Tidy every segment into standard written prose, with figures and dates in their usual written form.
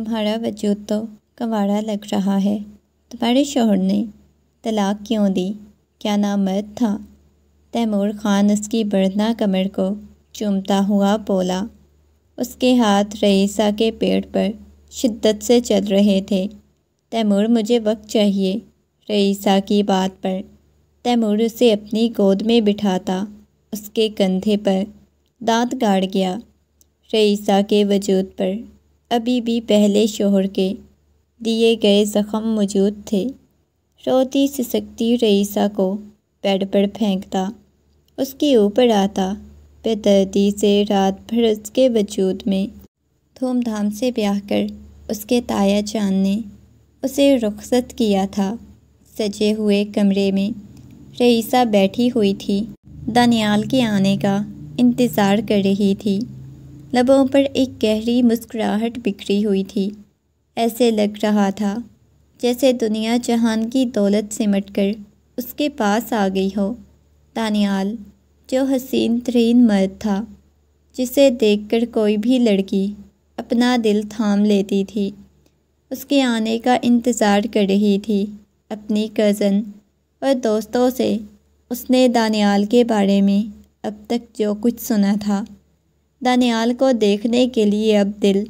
تمہارا وجود تو کنوارا لگ رہا ہے۔ تمہارے شوہر نے طلاق کیوں دی؟ کیا نام مرد تھا؟ تیمور خان اس کی بڑھنا کمر کو چومتا ہوا بولا۔ اس کے ہاتھ رئیسہ کے پیٹ پر شدت سے چل رہے تھے۔ تیمور، مجھے وقت چاہیے۔ رئیسہ کی بات پر تیمور اسے اپنی گود میں بٹھاتا اس کے کندھے پر دانت گاڑ گیا۔ رئیسہ کے وجود پر ابھی بھی پہلے شوہر کے دیے گئے زخم موجود تھے۔ روتی سسکتی رئیسہ کو بیڈ پر پھینکتا، اس کے اوپر آتا، بے دردی سے رات بھر اس کے وجود میں دھوم دھام سے بیاہ کر اس کے تایا جان نے اسے رخصت کیا تھا۔ سجے ہوئے کمرے میں رئیسہ بیٹھی ہوئی تھی، دانیال کے آنے کا انتظار کر رہی تھی۔ لبوں پر ایک گہری مسکراہٹ بکھری ہوئی تھی۔ ایسے لگ رہا تھا جیسے دنیا جہان کی دولت سمٹ کر اس کے پاس آ گئی ہو۔ دانیال، جو حسین ترین مرد تھا، جسے دیکھ کر کوئی بھی لڑکی اپنا دل تھام لیتی تھی، اس کے آنے کا انتظار کر رہی تھی۔ اپنی کزن اور دوستوں سے اس نے دانیال کے بارے میں اب تک جو کچھ سنا تھا، دانیال کو دیکھنے کے لیے اب دل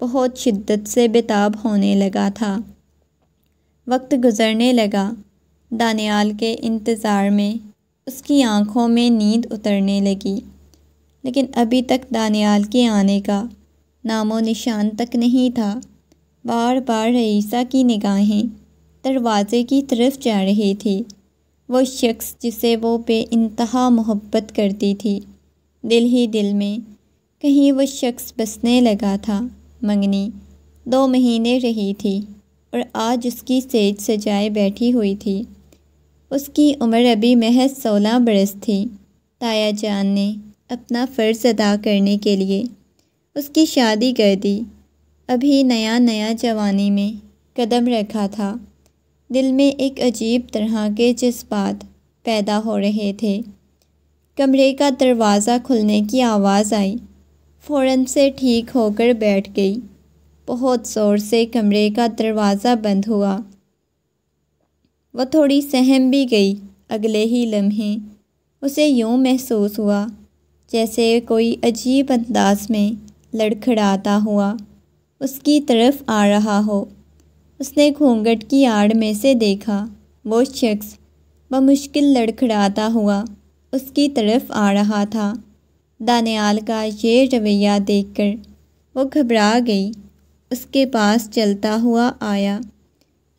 بہت شدت سے بےتاب ہونے لگا تھا۔ وقت گزرنے لگا، دانیال کے انتظار میں اس کی آنکھوں میں نیند اترنے لگی، لیکن ابھی تک دانیال کے آنے کا نام و نشان تک نہیں تھا۔ بار بار رئیسہ کی نگاہیں دروازے کی طرف جا رہی تھی۔ وہ شخص جسے وہ بے انتہا محبت کرتی تھی، دل ہی دل میں کہیں وہ شخص بسنے لگا تھا۔ منگنی 2 مہینے رہی تھی اور آج اس کی سیج سجائے بیٹھی ہوئی تھی۔ اس کی عمر ابھی محض 16 برس تھی۔ تایا جان نے اپنا فرض ادا کرنے کے لیے اس کی شادی کر دی۔ ابھی نیا جوانی میں قدم رکھا تھا۔ دل میں ایک عجیب طرح کے جذبات پیدا ہو رہے تھے۔ کمرے کا دروازہ کھلنے کی آواز آئی، فوراً سے ٹھیک ہو کر بیٹھ گئی۔ بہت زور سے کمرے کا دروازہ بند ہوا۔ وہ تھوڑی سہم بھی گئی۔ اگلے ہی لمحے اسے یوں محسوس ہوا جیسے کوئی عجیب انداز میں لڑکھڑاتا ہوا اس کی طرف آ رہا ہو۔ اس نے گھونگھٹ کی آڑ میں سے دیکھا، وہ شخص بمشکل لڑکھڑاتا ہوا اس کی طرف آ رہا تھا۔ دانیال کا یہ رویہ دیکھ کر وہ گھبرا گئی۔ اس کے پاس چلتا ہوا آیا،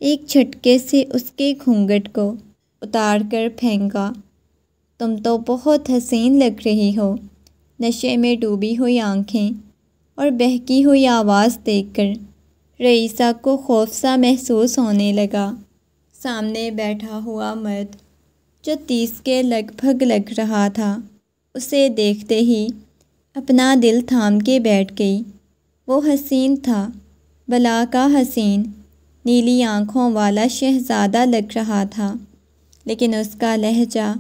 ایک جھٹکے سے اس کے گھونگھٹ کو اتار کر پھینکا۔ تم تو بہت حسین لگ رہی ہو۔ نشے میں ڈوبی ہوئی آنکھیں اور بہکی ہوئی آواز دیکھ کر رئیسہ کو خوف سا محسوس ہونے لگا۔ سامنے بیٹھا ہوا مرد جو 30 کے لگ بھگ لگ رہا تھا، اسے دیکھتے ہی اپنا دل تھام کے بیٹھ گئی۔ وہ حسین تھا، بلا کا حسین، نیلی آنکھوں والا شہزادہ لگ رہا تھا، لیکن اس کا لہجہ،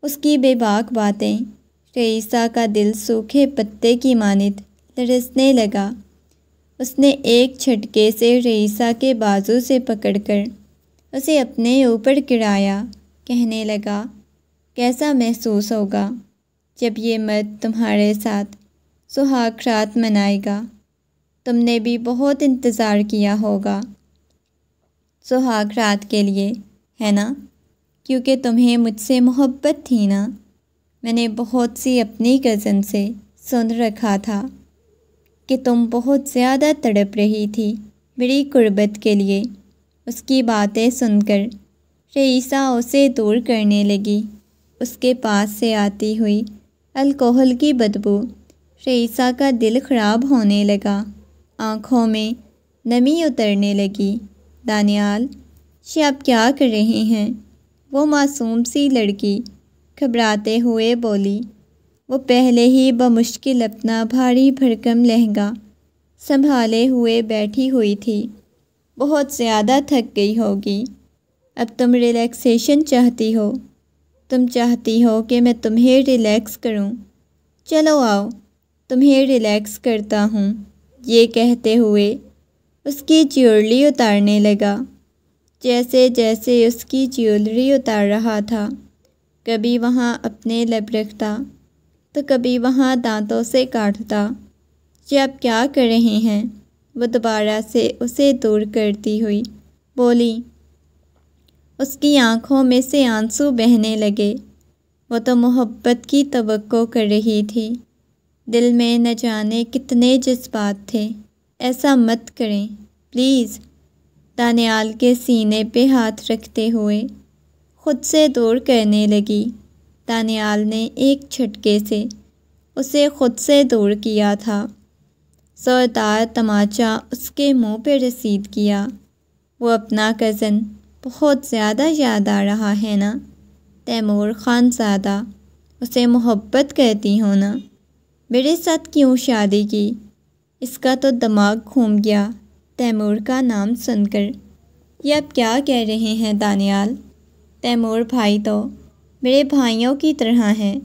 اس کی بے باک باتیں، رئیسہ کا دل سوکھے پتے کی مانند لرزنے لگا۔ اس نے ایک جھٹکے سے رئیسہ کے بازو سے پکڑ کر اسے اپنے اوپر گرایا، کہنے لگا، کیسا محسوس ہوگا جب یہ مرد تمہارے ساتھ سہاگ رات منائے گا؟ تم نے بھی بہت انتظار کیا ہوگا سہاگ رات کے لیے، ہے نا؟ کیونکہ تمہیں مجھ سے محبت تھی نا؟ میں نے بہت سی اپنی کزن سے سن رکھا تھا کہ تم بہت زیادہ تڑپ رہی تھی میری قربت کے لیے۔ اس کی باتیں سن کر رئیسہ اسے دور کرنے لگی۔ اس کے پاس سے آتی ہوئی الکوہل کی بدبو رئیسہ کا دل خراب ہونے لگا، آنکھوں میں نمی اترنے لگی۔ دانیال، یہ آپ کیا کر رہے ہیں؟ وہ معصوم سی لڑکی گھبراتے ہوئے بولی۔ وہ پہلے ہی بمشکل اپنا بھاری بھرکم لہنگا سنبھالے ہوئے بیٹھی ہوئی تھی۔ بہت زیادہ تھک گئی ہوگی۔ اب تم ریلیکسیشن چاہتی ہو؟ تم چاہتی ہو کہ میں تمہیں ریلیکس کروں؟ چلو آؤ، تمہیں ریلیکس کرتا ہوں۔ یہ کہتے ہوئے اس کی جیولری اتارنے لگا۔ جیسے جیسے اس کی جیولری اتار رہا تھا، کبھی وہاں اپنے لب رکھتا تو کبھی وہاں دانتوں سے کاٹتا۔ یہ آپ کیا کر رہے ہیں؟ وہ دوبارہ سے اسے دور کرتی ہوئی بولی۔ اس کی آنکھوں میں سے آنسو بہنے لگے۔ وہ تو محبت کی توقع کر رہی تھی۔ دل میں نہ جانے کتنے جذبات تھے۔ ایسا مت کریں پلیز، دانیال کے سینے پہ ہاتھ رکھتے ہوئے خود سے دور کرنے لگی۔ دانیال نے ایک جھٹکے سے اسے خود سے دور کیا تھا۔ زوردار تماچا اس کے منہ پہ رسید کیا۔ وہ اپنا کزن بہت زیادہ یاد آ رہا ہے نا؟ تیمور خان زادہ، اسے محبت کرتی ہو نا؟ میرے ساتھ کیوں شادی کی؟ اس کا تو دماغ گھوم گیا تیمور کا نام سن کر۔ یہ آپ کیا کہہ رہے ہیں دانیال؟ تیمور بھائی تو میرے بھائیوں کی طرح ہیں،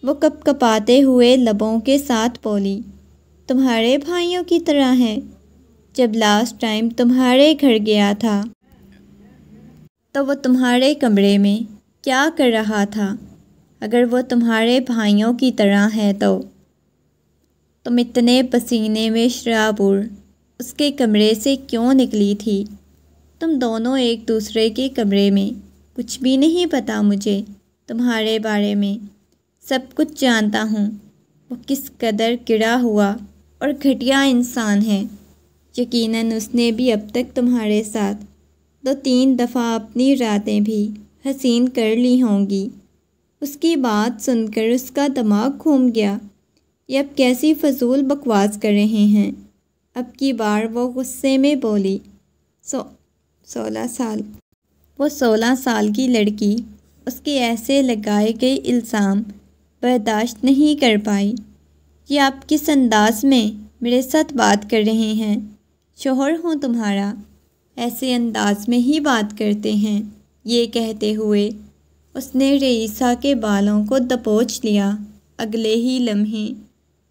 وہ کپ کپاتے ہوئے لبوں کے ساتھ بولی۔ تمہارے بھائیوں کی طرح ہیں؟ جب لاسٹ ٹائم تمہارے گھر گیا تھا تو وہ تمہارے کمرے میں کیا کر رہا تھا؟ اگر وہ تمہارے بھائیوں کی طرح ہے تو تم اتنے پسینے میں شرابور اس کے کمرے سے کیوں نکلی تھی؟ تم دونوں ایک دوسرے کے کمرے میں، کچھ بھی نہیں پتا مجھے تمہارے بارے میں، سب کچھ جانتا ہوں۔ وہ کس قدر گرا ہوا اور گھٹیا انسان ہے۔ یقیناً اس نے بھی اب تک تمہارے ساتھ 2-3 دفعہ اپنی راتیں بھی حسین کر لی ہوں گی۔ اس کی بات سن کر اس کا دماغ گھوم گیا۔ یہ اب کیسی فضول بکواس کر رہے ہیں؟ اب کی بار وہ غصے میں بولی۔ 16 سال۔ وہ 16 سال کی لڑکی اس کے ایسے لگائے گئے الزام برداشت نہیں کر پائی۔ یہ آپ کس انداز میں میرے ساتھ بات کر رہے ہیں؟ شوہر ہوں تمہارا، ایسے انداز میں ہی بات کرتے ہیں۔ یہ کہتے ہوئے اس نے رئیسہ کے بالوں کو دبوچ لیا۔ اگلے ہی لمحے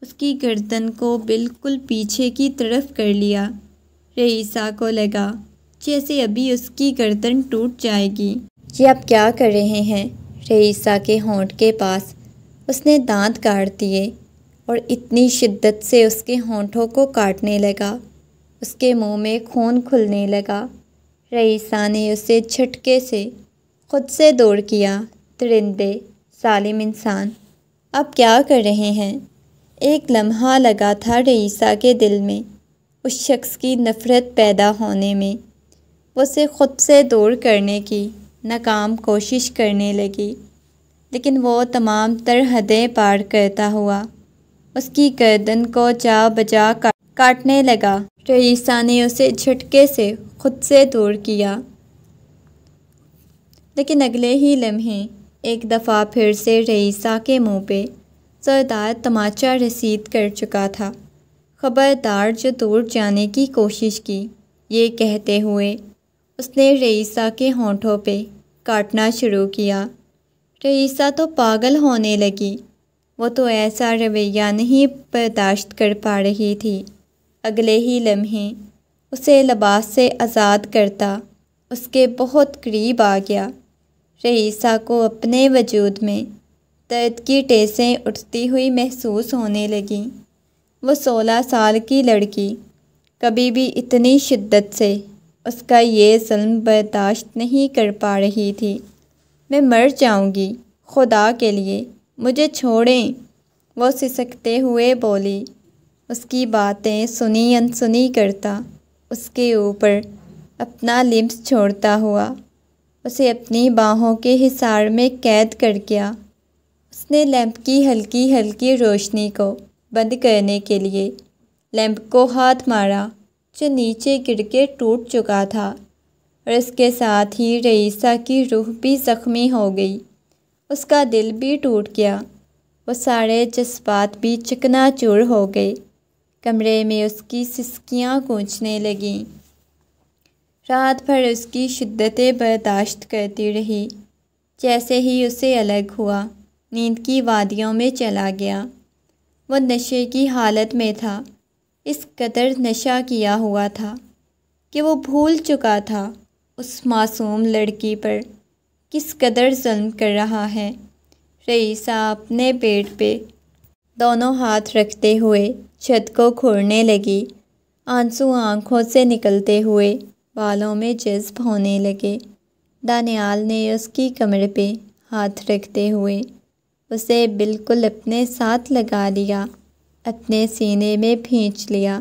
اس کی گردن کو بالکل پیچھے کی طرف کر لیا۔ رئیسہ کو لگا جیسے ابھی اس کی گردن ٹوٹ جائے گی۔ یہ آپ کیا کر رہے ہیں؟ رئیسہ کے ہونٹ کے پاس اس نے دانت کاٹ دیے اور اتنی شدت سے اس کے ہونٹوں کو کاٹنے لگا، اس کے منہ میں خون کھلنے لگا۔ رئیسہ نے اسے جھٹکے سے خود سے دور کیا۔ درندے، ظالم انسان، آپ کیا کر رہے ہیں؟ ایک لمحہ لگا تھا رئیسہ کے دل میں اس شخص کی نفرت پیدا ہونے میں۔ وہ اسے خود سے دور کرنے کی ناکام کوشش کرنے لگی، لیکن وہ تمام تر حدیں پار کرتا ہوا اس کی گردن کو جا بجا کاٹنے لگا۔ رئیسہ نے اسے جھٹکے سے خود سے دور کیا، لیکن اگلے ہی لمحے ایک دفعہ پھر سے رئیسہ کے منہ پہ زوردار تماچا رسید کر چکا تھا۔ خبردار جو دور جانے کی کوشش کی، یہ کہتے ہوئے اس نے رئیسہ کے ہونٹوں پہ کاٹنا شروع کیا۔ رئیسہ تو پاگل ہونے لگی، وہ تو ایسا رویہ نہیں برداشت کر پا رہی تھی۔ اگلے ہی لمحے اسے لباس سے آزاد کرتا اس کے بہت قریب آ گیا۔ رئیسہ کو اپنے وجود میں درد کی ٹیسیں اٹھتی ہوئی محسوس ہونے لگیں۔ وہ 16 سال کی لڑکی کبھی بھی اتنی شدت سے اس کا یہ ظلم برداشت نہیں کر پا رہی تھی۔ میں مر جاؤں گی، خدا کے لیے مجھے چھوڑیں، وہ سسکتے ہوئے بولی۔ اس کی باتیں سنی انسنی کرتا اس کے اوپر اپنا لمس چھوڑتا ہوا اسے اپنی باہوں کے حصار میں قید کر گیا۔ اس نے لیمپ کی ہلکی ہلکی روشنی کو بند کرنے کے لیے لیمپ کو ہاتھ مارا جو نیچے گر کے ٹوٹ چکا تھا، اور اس کے ساتھ ہی رئیسہ کی روح بھی زخمی ہو گئی، اس کا دل بھی ٹوٹ گیا، وہ سارے جذبات بھی چکنا چور ہو گئے۔ کمرے میں اس کی سسکیاں گونجنے لگیں۔ رات بھر اس کی شدتیں برداشت کرتی رہی۔ جیسے ہی اسے الگ ہوا، نیند کی وادیوں میں چلا گیا۔ وہ نشے کی حالت میں تھا، اس قدر نشہ کیا ہوا تھا کہ وہ بھول چکا تھا اس معصوم لڑکی پر کس قدر ظلم کر رہا ہے۔ رئیسہ اپنے پیٹ پہ دونوں ہاتھ رکھتے ہوئے چھت کو کھوڑنے لگی۔ آنسو آنکھوں سے نکلتے ہوئے بالوں میں جذب ہونے لگے۔ دانیال نے اس کی کمر پہ ہاتھ رکھتے ہوئے اسے بالکل اپنے ساتھ لگا لیا، اپنے سینے میں بھینچ لیا،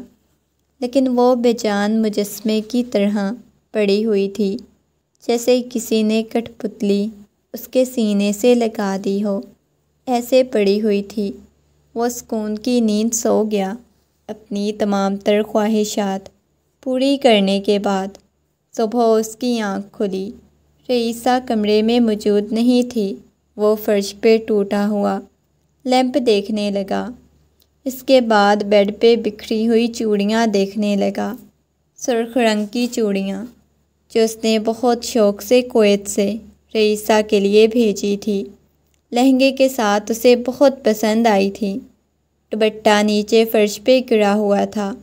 لیکن وہ بے جان مجسمے کی طرح پڑی ہوئی تھی، جیسے کسی نے کٹھ پتلی اس کے سینے سے لگا دی ہو۔ ایسے پڑی ہوئی تھی۔ وہ سکون کی نیند سو گیا۔ اپنی تمام تر خواہشات پوری کرنے کے بعد صبح اس کی آنکھ کھلی۔ رئیسہ کمرے میں موجود نہیں تھی۔ وہ فرش پہ ٹوٹا ہوا لیمپ دیکھنے لگا۔ اس کے بعد بیڈ پہ بکھری ہوئی چوڑیاں دیکھنے لگا، سرخ رنگ کی چوڑیاں جو اس نے بہت شوق سے کویت سے رئیسہ کے لیے بھیجی تھی۔ لہنگے کے ساتھ اسے بہت پسند آئی تھی۔ دوپٹہ نیچے فرش پہ گرا ہوا تھا۔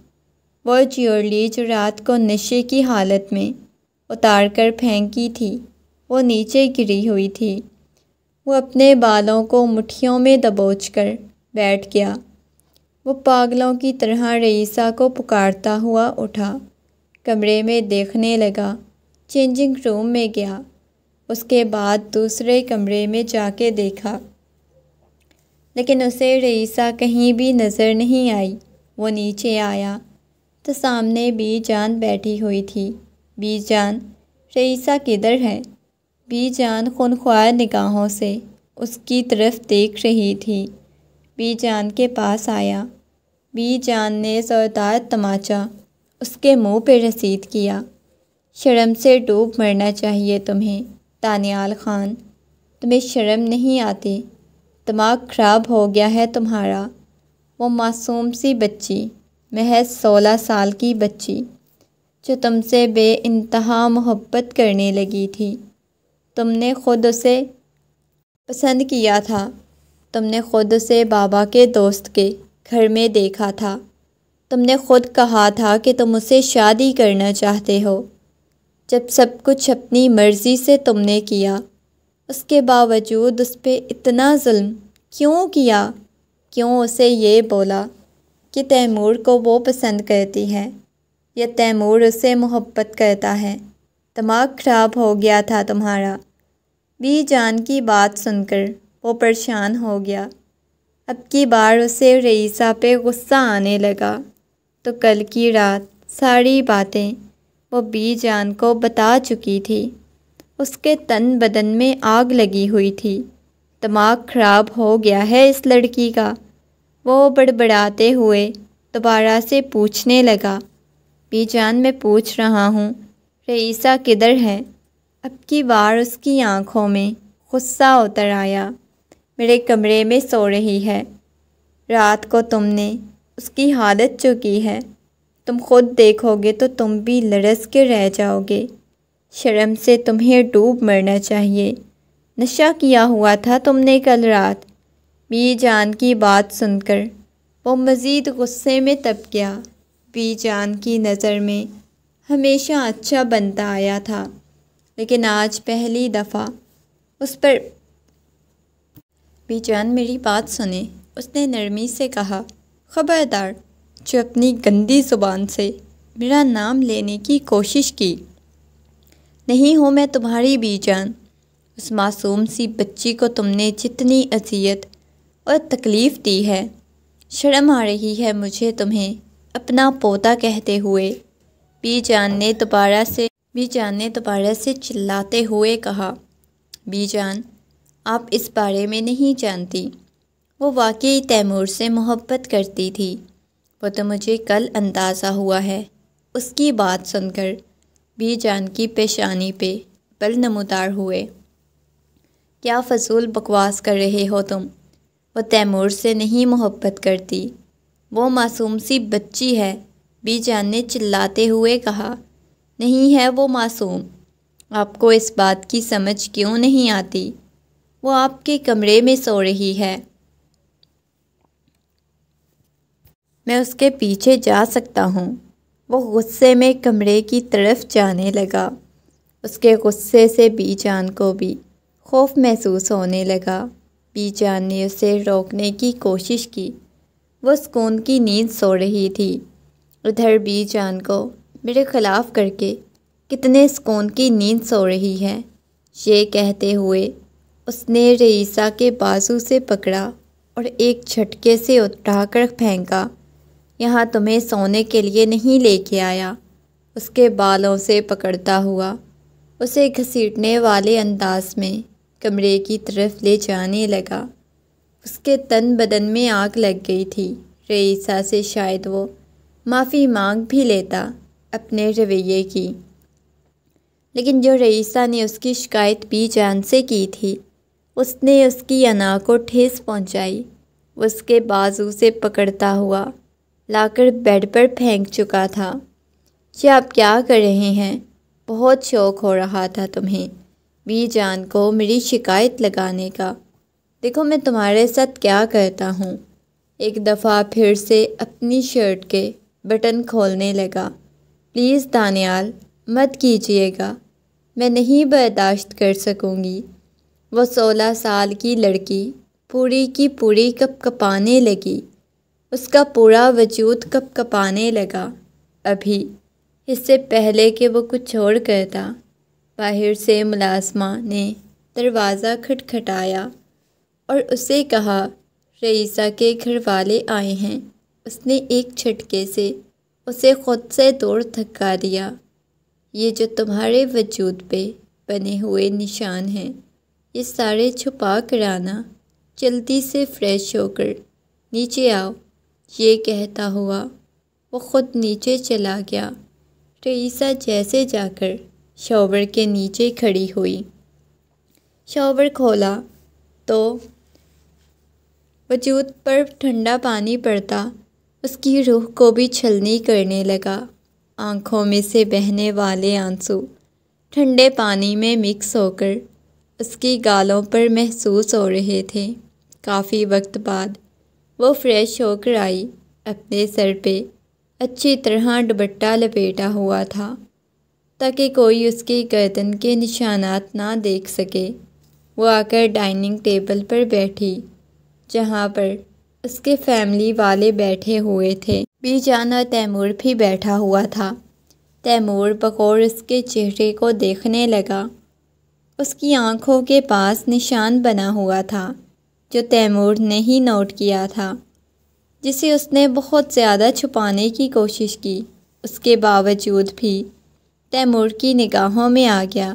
وہ جیولری جو رات کو نشے کی حالت میں اتار کر پھینکی تھی وہ نیچے گری ہوئی تھی۔ وہ اپنے بالوں کو مٹھیوں میں دبوچ کر بیٹھ گیا۔ وہ پاگلوں کی طرح رئیسہ کو پکارتا ہوا اٹھا، کمرے میں دیکھنے لگا، چینجنگ روم میں گیا، اس کے بعد دوسرے کمرے میں جا کے دیکھا، لیکن اسے رئیسہ کہیں بھی نظر نہیں آئی۔ وہ نیچے آیا تو سامنے بی جان بیٹھی ہوئی تھی۔ بی جان، رئیسہ کدھر ہے؟ بی جان خونخوار نگاہوں سے اس کی طرف دیکھ رہی تھی۔ بی جان کے پاس آیا۔ بی جان نے زوردار تماچا اس کے منہ پہ رسید کیا۔ شرم سے ڈوب مرنا چاہیے تمہیں دانیال خان، تمہیں شرم نہیں آتی؟ دماغ خراب ہو گیا ہے تمہارا؟ وہ معصوم سی بچی، محض 16 سال کی بچی جو تم سے بے انتہا محبت کرنے لگی تھی، تم نے خود اسے پسند کیا تھا، تم نے خود اسے بابا کے دوست کے گھر میں دیکھا تھا، تم نے خود کہا تھا کہ تم اسے شادی کرنا چاہتے ہو۔ جب سب کچھ اپنی مرضی سے تم نے کیا، اس کے باوجود اس پہ اتنا ظلم کیوں کیا؟ کیوں اسے یہ بولا کہ تیمور کو وہ پسند کرتی ہے یا تیمور اسے محبت کرتا ہے؟ دماغ خراب ہو گیا تھا تمہارا۔ بی جان کی بات سن کر وہ پریشان ہو گیا۔ اب کی بار اسے رئیسہ پہ غصہ آنے لگا تو کل کی رات ساری باتیں وہ بی جان کو بتا چکی تھی۔ اس کے تن بدن میں آگ لگی ہوئی تھی۔ دماغ خراب ہو گیا ہے اس لڑکی کا۔ وہ بڑبڑاتے ہوئے دوبارہ سے پوچھنے لگا، بی جان میں پوچھ رہا ہوں رئیسہ کدھر ہے؟ اب کی بار اس کی آنکھوں میں غصہ اتر آیا۔ میرے کمرے میں سو رہی ہے۔ رات کو تم نے اس کی حالت جو کی ہے، تم خود دیکھو گے تو تم بھی لرز کے رہ جاؤ گے۔ شرم سے تمہیں ڈوب مرنا چاہیے۔ نشہ کیا ہوا تھا تم نے کل رات۔ بی جان کی بات سن کر وہ مزید غصے میں تپ گیا۔ بی جان کی نظر میں ہمیشہ اچھا بنتا آیا تھا، لیکن آج پہلی دفعہ اس پر بی جان میری بات سنیں، اس نے نرمی سے کہا۔ خبردار، جو اپنی گندی زبان سے میرا نام لینے کی کوشش کی۔ نہیں ہوں میں تمہاری بی جان۔ اس معصوم سی بچی کو تم نے جتنی اذیت اور تکلیف دی ہے، شرم آ رہی ہے مجھے تمہیں اپنا پوتا کہتے ہوئے۔ بی جان نے دوبارہ سے چلاتے ہوئے کہا۔ بی جان، آپ اس بارے میں نہیں جانتی، وہ واقعی تیمور سے محبت کرتی تھی، وہ تو مجھے کل اندازہ ہوا ہے۔ اس کی بات سن کر بی جان کی پیشانی پہ بل نمودار ہوئے۔ کیا فضول بکواس کر رہے ہو تم؟ وہ تیمور سے نہیں محبت کرتی، وہ معصوم سی بچی ہے، بی جان نے چلاتے ہوئے کہا۔ نہیں ہے وہ معصوم، آپ کو اس بات کی سمجھ کیوں نہیں آتی؟ وہ آپ کے کمرے میں سو رہی ہے۔ میں اس کے پیچھے جا سکتا ہوں۔ وہ غصے میں کمرے کی طرف جانے لگا۔ اس کے غصے سے بی جان کو بھی خوف محسوس ہونے لگا۔ بی جان نے اسے روکنے کی کوشش کی۔ وہ سکون کی نیند سو رہی تھی۔ ادھر بی جان کو میرے خلاف کر کے کتنے سکون کی نیند سو رہی ہے، یہ کہتے ہوئے اس نے رئیسہ کے بازو سے پکڑا اور ایک جھٹکے سے اٹھا کر پھینکا۔ یہاں تمہیں سونے کے لیے نہیں لے کے آیا۔ اس کے بالوں سے پکڑتا ہوا اسے گھسیٹنے والے انداز میں کمرے کی طرف لے جانے لگا۔ اس کے تن بدن میں آگ لگ گئی تھی۔ رئیسہ سے شاید وہ معافی مانگ بھی لیتا اپنے رویے کی، لیکن جو رئیسہ نے اس کی شکایت بی جان سے کی تھی، اس نے اس کی انا کو ٹھیس پہنچائی۔ وہ اس کے بازو سے پکڑتا ہوا لا کر بیڈ پر پھینک چکا تھا۔ یہ آپ کیا کر رہے ہیں؟ بہت شوق ہو رہا تھا تمہیں بی جان کو میری شکایت لگانے کا۔ دیکھو میں تمہارے ساتھ کیا کرتا ہوں۔ ایک دفعہ پھر سے اپنی شرٹ کے بٹن کھولنے لگا۔ پلیز دانیال مت کیجیے گا، میں نہیں برداشت کر سکوں گی۔ وہ 16 سال کی لڑکی پوری کی پوری کپ کپانے لگی۔ اس کا پورا وجود کپ کپانے لگا۔ ابھی اس سے پہلے کہ وہ کچھ اور کرتا، باہر سے ملازمہ نے دروازہ کھٹکھٹایا اور اسے کہا رئیسہ کے گھر والے آئے ہیں۔ اس نے ایک جھٹکے سے اسے خود سے دور دھکا دیا۔ یہ جو تمہارے وجود پہ بنے ہوئے نشان ہیں، یہ سارے چھپا کر آنا، جلدی سے فریش ہو کر نیچے آؤ۔ یہ کہتا ہوا وہ خود نیچے چلا گیا۔ رئیسہ جیسے جا کر شاور کے نیچے کھڑی ہوئی۔ شاور کھولا تو وجود پر ٹھنڈا پانی پڑتا اس کی روح کو بھی چھلنی کرنے لگا۔ آنکھوں میں سے بہنے والے آنسو ٹھنڈے پانی میں مکس ہو کر اس کی گالوں پر محسوس ہو رہے تھے۔ کافی وقت بعد وہ فریش ہو کر آئی۔ اپنے سر پہ اچھی طرح دوپٹہ لپیٹا ہوا تھا تاکہ کوئی اس کی گردن کے نشانات نہ دیکھ سکے۔ وہ آ کر ڈائننگ ٹیبل پر بیٹھی جہاں پر اس کے فیملی والے بیٹھے ہوئے تھے۔ بی جان اور تیمور بھی بیٹھا ہوا تھا۔ تیمور بغور اس کے چہرے کو دیکھنے لگا۔ اس کی آنکھوں کے پاس نشان بنا ہوا تھا جو تیمور نے ہی نوٹ کیا تھا، جسے اس نے بہت زیادہ چھپانے کی کوشش کی۔ اس کے باوجود بھی تیمور کی نگاہوں میں آ گیا۔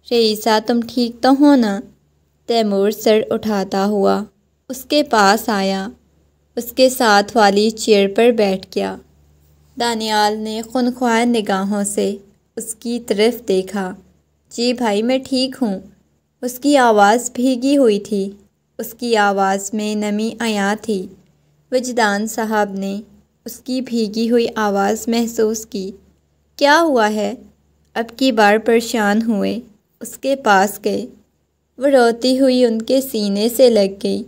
رئیسہ تم ٹھیک تو ہو نا؟ تیمور سر اٹھاتا ہوا اس کے پاس آیا، اس کے ساتھ والی چیئر پر بیٹھ گیا۔ دانیال نے خونخوار نگاہوں سے اس کی طرف دیکھا۔ جی بھائی میں ٹھیک ہوں۔ اس کی آواز بھیگی ہوئی تھی، اس کی آواز میں نمی عیاں تھی۔ وجدان صاحب نے اس کی بھیگی ہوئی آواز محسوس کی۔ کیا ہوا ہے؟ اب کی بار پریشان ہوئے اس کے پاس گئے۔ وہ روتی ہوئی ان کے سینے سے لگ گئی،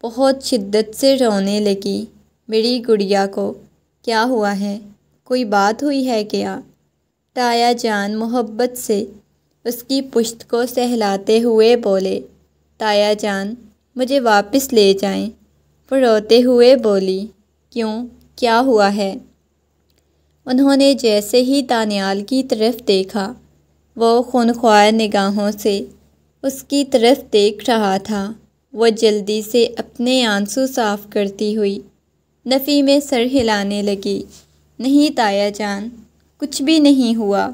بہت شدت سے رونے لگی۔ میری گڑیا کو کیا ہوا ہے؟ کوئی بات ہوئی ہے کیا؟ تایا جان محبت سے اس کی پشت کو سہلاتے ہوئے بولے۔ تایا جان مجھے واپس لے جائیں۔ وہ روتے ہوئے بولی۔ کیوں؟ کیا ہوا ہے؟ انہوں نے جیسے ہی دانیال کی طرف دیکھا، وہ خونخوار نگاہوں سے اس کی طرف دیکھ رہا تھا۔ وہ جلدی سے اپنے آنسو صاف کرتی ہوئی نفی میں سر ہلانے لگی۔ نہیں تایا جان، کچھ بھی نہیں ہوا۔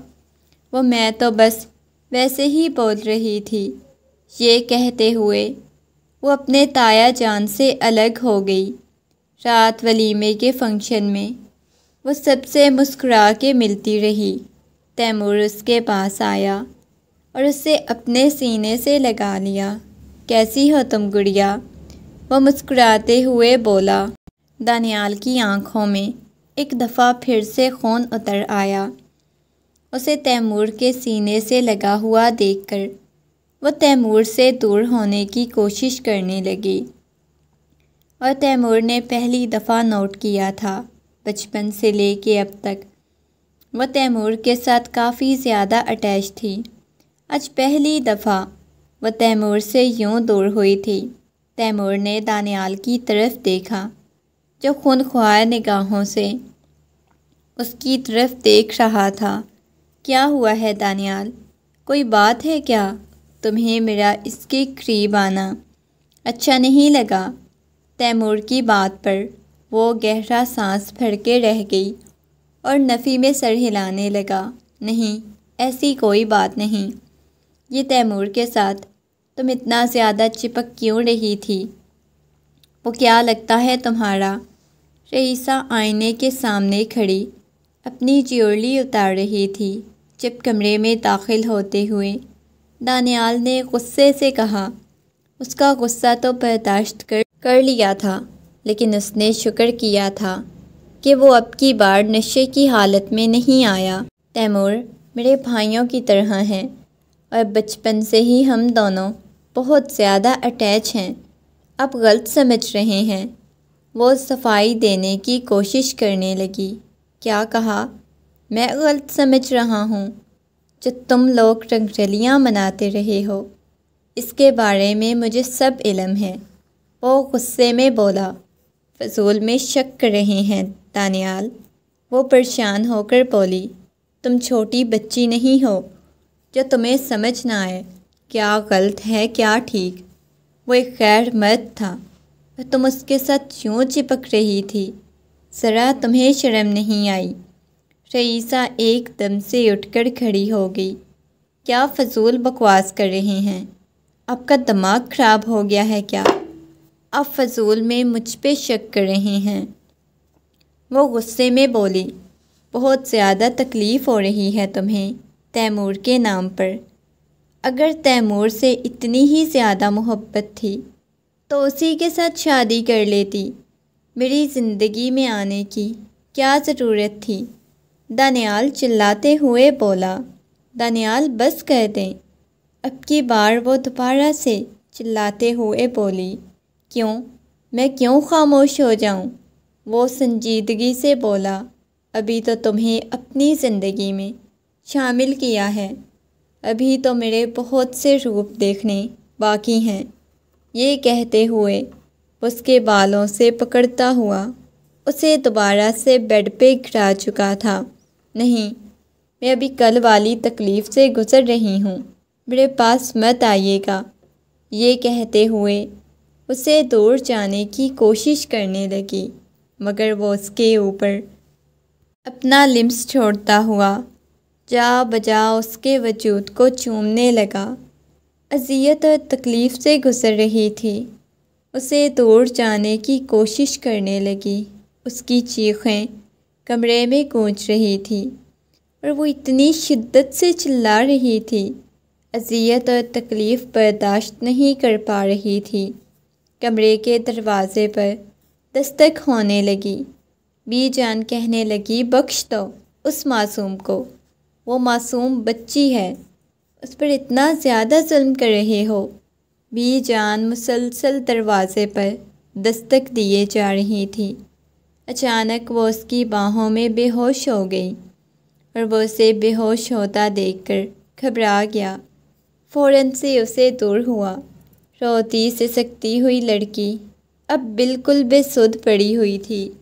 وہ میں تو بس ویسے ہی بول رہی تھی۔ یہ کہتے ہوئے وہ اپنے تایا جان سے الگ ہو گئی۔ رات ولیمے کے فنکشن میں وہ سب سے مسکرا کے ملتی رہی۔ تیمور اس کے پاس آیا اور اسے اپنے سینے سے لگا لیا۔ کیسی ہو تم گڑیا؟ وہ مسکراتے ہوئے بولا۔ دانیال کی آنکھوں میں ایک دفعہ پھر سے خون اتر آیا۔ اسے تیمور کے سینے سے لگا ہوا دیکھ کر وہ تیمور سے دور ہونے کی کوشش کرنے لگی، اور تیمور نے پہلی دفعہ نوٹ کیا تھا بچپن سے لے کے اب تک وہ تیمور کے ساتھ کافی زیادہ اٹیچ تھی۔ آج پہلی دفعہ وہ تیمور سے یوں دور ہوئی تھی۔ تیمور نے دانیال کی طرف دیکھا جو خونخوار نگاہوں سے اس کی طرف دیکھ رہا تھا۔ کیا ہوا ہے دانیال؟ کوئی بات ہے کیا؟ تمہیں میرا اس کے قریب آنا اچھا نہیں لگا؟ تیمور کی بات پر وہ گہرا سانس بھر کے رہ گئی اور نفی میں سر ہلانے لگا۔ نہیں، ایسی کوئی بات نہیں۔ یہ تیمور کے ساتھ تم اتنا زیادہ چپک کیوں رہی تھی؟ وہ کیا لگتا ہے تمہارا؟ رئیسہ آئینے کے سامنے کھڑی اپنی جیولری اتار رہی تھی جب کمرے میں داخل ہوتے ہوئے دانیال نے غصے سے کہا۔ اس کا غصہ تو برداشت کر لیا تھا، لیکن اس نے شکر کیا تھا کہ وہ اب کی بار نشے کی حالت میں نہیں آیا۔ تیمور میرے بھائیوں کی طرح ہیں اور بچپن سے ہی ہم دونوں بہت زیادہ اٹیچ ہیں۔ اب غلط سمجھ رہے ہیں۔ وہ صفائی دینے کی کوشش کرنے لگی۔ کیا کہا؟ میں غلط سمجھ رہا ہوں؟ جو تم لوگ رنگرلیاں مناتے رہے ہو اس کے بارے میں مجھے سب علم ہے۔ وہ غصے میں بولا۔ فضول میں شک کر رہے ہیں دانیال؟ وہ پریشان ہو کر بولی۔ تم چھوٹی بچی نہیں ہو جو تمہیں سمجھ نہ آئے کیا غلط ہے کیا ٹھیک۔ وہ ایک غیر مرد تھا اور تم اس کے ساتھ کیوں چپک رہی تھی؟ ذرا تمہیں شرم نہیں آئی؟ رئیسہ ایک دم سے اٹھ کر کھڑی ہو گئی۔ کیا فضول بکواس کر رہے ہیں؟ آپ کا دماغ خراب ہو گیا ہے کیا؟ آپ فضول میں مجھ پہ شک کر رہے ہیں؟ وہ غصے میں بولی۔ بہت زیادہ تکلیف ہو رہی ہے تمہیں تیمور کے نام پر۔ اگر تیمور سے اتنی ہی زیادہ محبت تھی تو اسی کے ساتھ شادی کر لیتی۔ میری زندگی میں آنے کی کیا ضرورت تھی؟ دانیال چلاتے ہوئے بولا۔ دانیال بس کر دیں۔ اب کی بار وہ دوبارہ سے چلاتے ہوئے بولی۔ کیوں؟ میں کیوں خاموش ہو جاؤں؟ وہ سنجیدگی سے بولا۔ ابھی تو تمہیں اپنی زندگی میں شامل کیا ہے، ابھی تو میرے بہت سے روپ دیکھنے باقی ہیں۔ یہ کہتے ہوئے اس کے بالوں سے پکڑتا ہوا اسے دوبارہ سے بیڈ پہ گرا چکا تھا۔ نہیں، میں ابھی کل والی تکلیف سے گزر رہی ہوں، میرے پاس مت آئیے گا۔ یہ کہتے ہوئے اسے دور جانے کی کوشش کرنے لگی، مگر وہ اس کے اوپر اپنا لمس چھوڑتا ہوا جا بجا اس کے وجود کو چومنے لگا۔ اذیت اور تکلیف سے گزر رہی تھی، اسے دور جانے کی کوشش کرنے لگی۔ اس کی چیخیں کمرے میں گونج رہی تھی اور وہ اتنی شدت سے چلا رہی تھی، اذیت اور تکلیف برداشت نہیں کر پا رہی تھی۔ کمرے کے دروازے پر دستک ہونے لگی۔ بی جان کہنے لگی، بخش دو اس معصوم کو، وہ معصوم بچی ہے، اس پر اتنا زیادہ ظلم کر رہے ہو۔ بی جان مسلسل دروازے پر دستک دیے جا رہی تھی۔ اچانک وہ اس کی باہوں میں بے ہوش ہو گئی اور وہ اسے بے ہوش ہوتا دیکھ کر گھبرا گیا۔ فوراً سے اسے دور ہوا۔ روتی سسکتی ہوئی لڑکی اب بالکل بے سدھ پڑی ہوئی تھی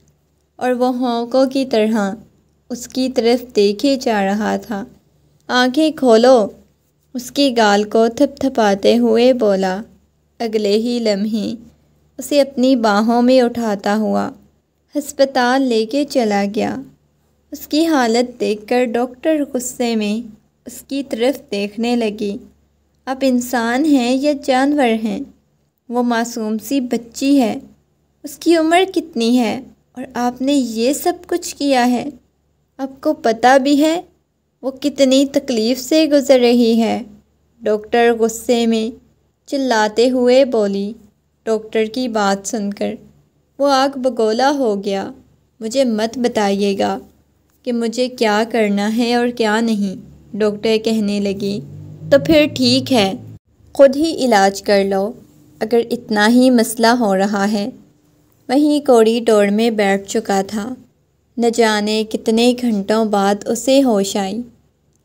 اور وہ ہونکوں کی طرح اس کی طرف دیکھے جا رہا تھا۔ آنکھیں کھولو، اس کی گال کو تھپ تھپاتے ہوئے بولا۔ اگلے ہی لمحے اسے اپنی باہوں میں اٹھاتا ہوا ہسپتال لے کے چلا گیا۔ اس کی حالت دیکھ کر ڈاکٹر غصے میں اس کی طرف دیکھنے لگی۔ آپ انسان ہیں یا جانور ہیں؟ وہ معصوم سی بچی ہے، اس کی عمر کتنی ہے اور آپ نے یہ سب کچھ کیا ہے؟ آپ کو پتہ بھی ہے وہ کتنی تکلیف سے گزر رہی ہے؟ ڈاکٹر غصے میں چلاتے ہوئے بولی۔ ڈاکٹر کی بات سن کر وہ آگ بگولا ہو گیا۔ مجھے مت بتائیے گا کہ مجھے کیا کرنا ہے اور کیا نہیں، ڈاکٹر کہنے لگی۔ تو پھر ٹھیک ہے، خود ہی علاج کر لو اگر اتنا ہی مسئلہ ہو رہا ہے۔ وہیں کوریڈور میں بیٹھ چکا تھا نہ جانے کتنے گھنٹوں بعد اسے ہوش آئی،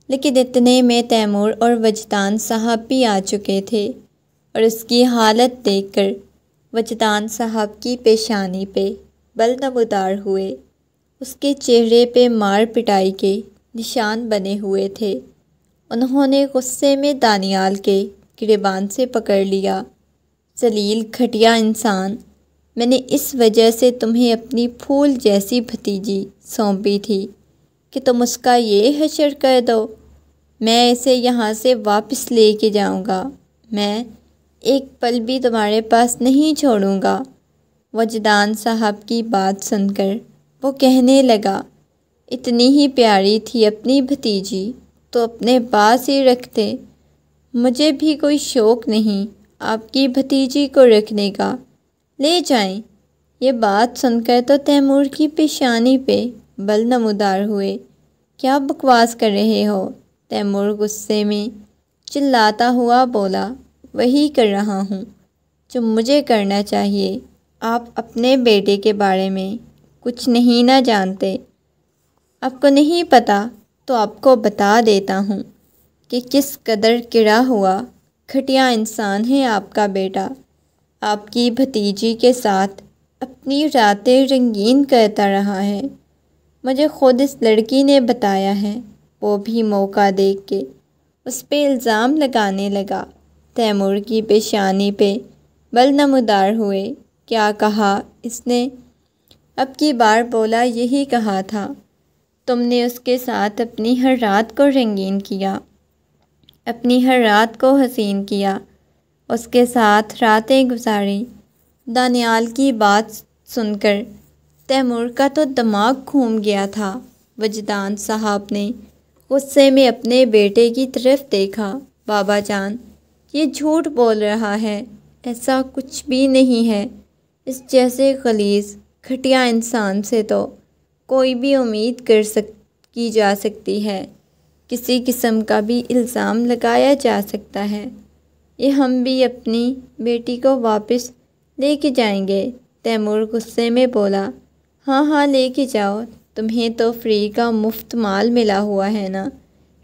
لیکن اتنے میں تیمور اور وجدان صاحب بھی آ چکے تھے، اور اس کی حالت دیکھ کر وجدان صاحب کی پیشانی پہ بل نمودار ہوئے۔ اس کے چہرے پہ مار پٹائی کے نشان بنے ہوئے تھے۔ انہوں نے غصے میں دانیال کے گریبان سے پکڑ لیا۔ ذلیل گھٹیا انسان، میں نے اس وجہ سے تمہیں اپنی پھول جیسی بھتیجی سونپی تھی کہ تم اس کا یہ حشر کر دو۔ میں اسے یہاں سے واپس لے کے جاؤں گا، میں ایک پل بھی تمہارے پاس نہیں چھوڑوں گا۔ وجدان صاحب کی بات سن کر وہ کہنے لگا، اتنی ہی پیاری تھی اپنی بھتیجی تو اپنے پاس ہی رکھتے، مجھے بھی کوئی شوق نہیں آپ کی بھتیجی کو رکھنے کا، لے جائیں۔ یہ بات سن کر تو تیمور کی پیشانی پہ بل نمودار ہوئے۔ کیا بکواس کر رہے ہو؟ تیمور غصے میں چلاتا ہوا بولا، وہی کر رہا ہوں جو مجھے کرنا چاہیے۔ آپ اپنے بیٹے کے بارے میں کچھ نہیں نہ جانتے۔ آپ کو نہیں پتہ تو آپ کو بتا دیتا ہوں کہ کس قدر گرا ہوا گھٹیا انسان ہے آپ کا بیٹا۔ آپ کی بھتیجی کے ساتھ اپنی راتیں رنگین کرتا رہا ہے۔ مجھے خود اس لڑکی نے بتایا ہے، وہ بھی موقع دیکھ کے اس پہ الزام لگانے لگا۔ تیمور کی پیشانی پہ بل نمودار ہوئے۔ کیا کہا اس نے؟ اب کی بار بولا، یہی کہا تھا، تم نے اس کے ساتھ اپنی ہر رات کو رنگین کیا، اپنی ہر رات کو حسین کیا، اس کے ساتھ راتیں گزاری۔ دانیال کی بات سن کر تیمور کا تو دماغ گھوم گیا تھا۔ وجدان صاحب نے غصے میں اپنے بیٹے کی طرف دیکھا۔ بابا جان، یہ جھوٹ بول رہا ہے، ایسا کچھ بھی نہیں ہے۔ اس جیسے غلیظ گھٹیا انسان سے تو کوئی بھی امید کی جا سکتی ہے، کسی قسم کا بھی الزام لگایا جا سکتا ہے۔ یہ ہم بھی اپنی بیٹی کو واپس لے کے جائیں گے۔ تیمور غصے میں بولا، ہاں ہاں لے کے جاؤ، تمہیں تو فری کا مفت مال ملا ہوا ہے نا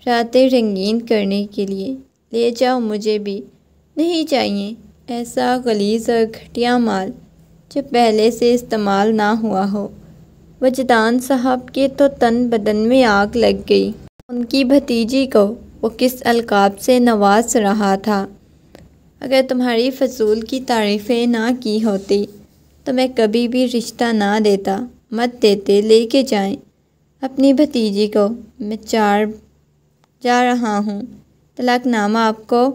راتیں رنگین کرنے کے لیے، لے جاؤ، مجھے بھی نہیں چاہیے ایسا غلیظ اور گھٹیا مال جو پہلے سے استعمال نہ ہوا ہو۔ وجدان صاحب کے تو تن بدن میں آگ لگ گئی۔ ان کی بھتیجی کو وہ کس القاب سے نواز رہا تھا۔ اگر تمہاری فضول کی تعریفیں نہ کی ہوتی تو میں کبھی بھی رشتہ نہ دیتا، مت دیتے، لے کے جائیں اپنی بھتیجی کو، میں جا رہا ہوں، طلاق نامہ آپ کو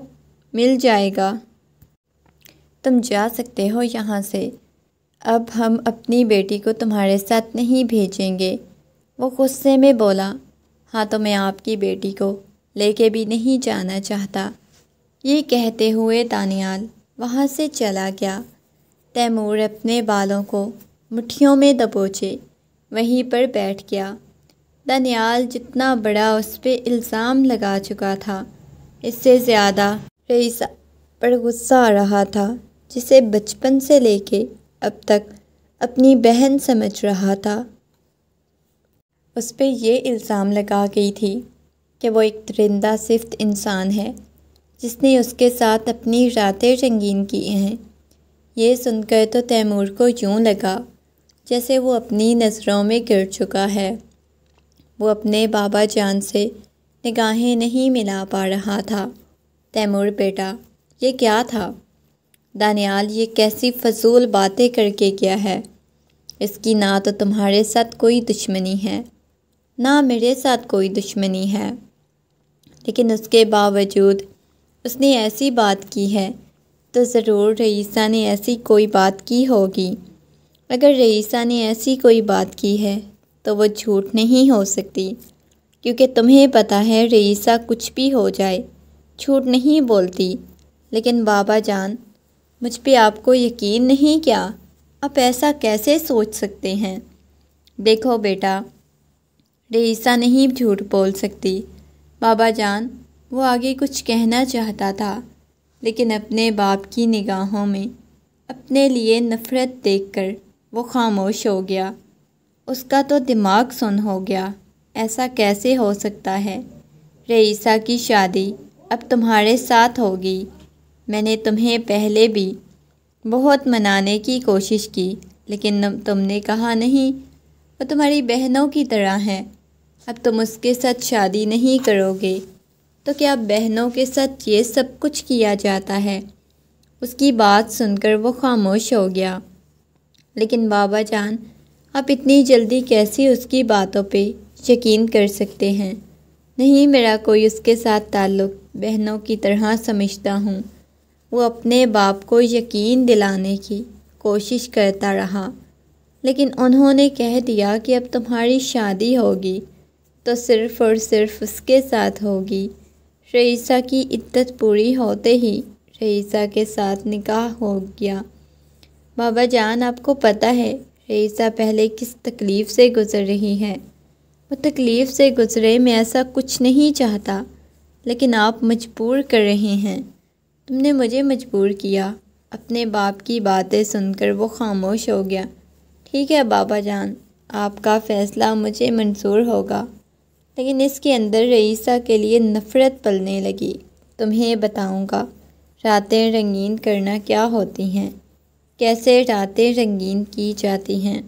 مل جائے گا۔ تم جا سکتے ہو یہاں سے، اب ہم اپنی بیٹی کو تمہارے ساتھ نہیں بھیجیں گے۔ وہ غصے میں بولا، ہاں تو میں آپ کی بیٹی کو لے کے بھی نہیں جانا چاہتا۔ یہ کہتے ہوئے دانیال وہاں سے چلا گیا۔ تیمور اپنے بالوں کو مٹھیوں میں دبوچے وہیں پر بیٹھ گیا۔ دانیال جتنا بڑا اس پہ الزام لگا چکا تھا، اس سے زیادہ رئیسہ پر غصہ آ رہا تھا، جسے بچپن سے لے کے اب تک اپنی بہن سمجھ رہا تھا۔ اس پہ یہ الزام لگا گئی تھی کہ وہ ایک درندہ صفت انسان ہے جس نے اس کے ساتھ اپنی راتیں رنگین کی ہیں۔ یہ سن کر تو تیمور کو یوں لگا جیسے وہ اپنی نظروں میں گر چکا ہے۔ وہ اپنے بابا جان سے نگاہیں نہیں ملا پا رہا تھا۔ تیمور بیٹا، یہ کیا تھا؟ دانیال یہ کیسی فضول باتیں کر کے گیا ہے؟ اس کی نہ تو تمہارے ساتھ کوئی دشمنی ہے، نہ میرے ساتھ کوئی دشمنی ہے، لیکن اس کے باوجود اس نے ایسی بات کی ہے تو ضرور رئیسہ نے ایسی کوئی بات کی ہوگی۔ اگر رئیسہ نے ایسی کوئی بات کی ہے تو وہ جھوٹ نہیں ہو سکتی، کیونکہ تمہیں پتہ ہے رئیسہ کچھ بھی ہو جائے جھوٹ نہیں بولتی۔ لیکن بابا جان، مجھ پہ آپ کو یقین نہیں کیا؟ آپ ایسا کیسے سوچ سکتے ہیں؟ دیکھو بیٹا، رئیسہ نہیں جھوٹ بول سکتی۔ بابا جان، وہ آگے کچھ کہنا چاہتا تھا، لیکن اپنے باپ کی نگاہوں میں اپنے لیے نفرت دیکھ کر وہ خاموش ہو گیا۔ اس کا تو دماغ سن ہو گیا، ایسا کیسے ہو سکتا ہے؟ رئیسہ کی شادی اب تمہارے ساتھ ہوگی۔ میں نے تمہیں پہلے بھی بہت منانے کی کوشش کی، لیکن تم نے کہا نہیں، وہ تمہاری بہنوں کی طرح ہے، اب تم اس کے ساتھ شادی نہیں کرو گے۔ تو کیا بہنوں کے ساتھ یہ سب کچھ کیا جاتا ہے؟ اس کی بات سن کر وہ خاموش ہو گیا۔ لیکن بابا جان، آپ اتنی جلدی کیسے اس کی باتوں پہ یقین کر سکتے ہیں؟ نہیں، میرا کوئی اس کے ساتھ تعلق بہنوں کی طرح سمجھتا ہوں۔ وہ اپنے باپ کو یقین دلانے کی کوشش کرتا رہا، لیکن انہوں نے کہہ دیا کہ اب تمہاری شادی ہوگی تو صرف اور صرف اس کے ساتھ ہوگی۔ رئیسہ کی عدت پوری ہوتے ہی رئیسہ کے ساتھ نکاح ہو گیا۔ بابا جان، آپ کو پتہ ہے رئیسہ پہلے کس تکلیف سے گزر رہی ہے؟ وہ تکلیف سے گزرے، میں ایسا کچھ نہیں چاہتا، لیکن آپ مجبور کر رہے ہیں۔ تم نے مجھے مجبور کیا۔ اپنے باپ کی باتیں سن کر وہ خاموش ہو گیا۔ ٹھیک ہے بابا جان، آپ کا فیصلہ مجھے منظور ہوگا، لیکن اس کے اندر رئیسہ کے لیے نفرت پلنے لگی۔ تمہیں بتاؤں گا راتیں رنگین کرنا کیا ہوتی ہیں، کیسے راتیں رنگین کی جاتی ہیں۔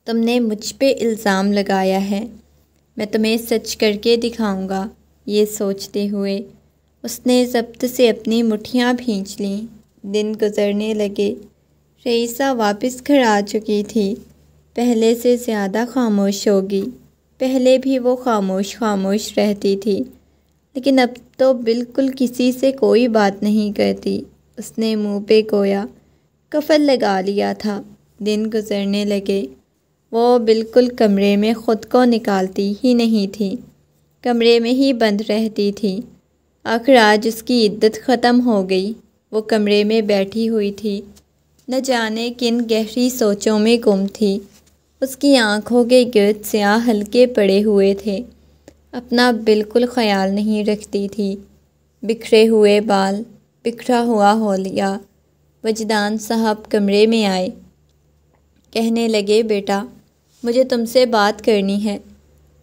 تم نے مجھ پہ الزام لگایا ہے، میں تمہیں سچ کر کے دکھاؤں گا۔ یہ سوچتے ہوئے اس نے ضبط سے اپنی مٹھیاں بھینچ لیں۔ دن گزرنے لگے۔ رئیسہ واپس گھر آ چکی تھی، پہلے سے زیادہ خاموش ہوگی۔ پہلے بھی وہ خاموش رہتی تھی، لیکن اب تو بالکل کسی سے کوئی بات نہیں کرتی۔ اس نے منہ پہ گویا کفن لگا لیا تھا۔ دن گزرنے لگے۔ وہ بالکل کمرے میں خود کو نکالتی ہی نہیں تھی، کمرے میں ہی بند رہتی تھی۔ آخر آج اس کی عدت ختم ہو گئی۔ وہ کمرے میں بیٹھی ہوئی تھی، نہ جانے کن گہری سوچوں میں گم تھی۔ اس کی آنکھوں کے گرد سیاہ حلقے پڑے ہوئے تھے۔ اپنا بالکل خیال نہیں رکھتی تھی۔ بکھرے ہوئے بال، بکھرا ہوا حولیہ۔ وجدان صاحب کمرے میں آئے، کہنے لگے بیٹا، مجھے تم سے بات کرنی ہے۔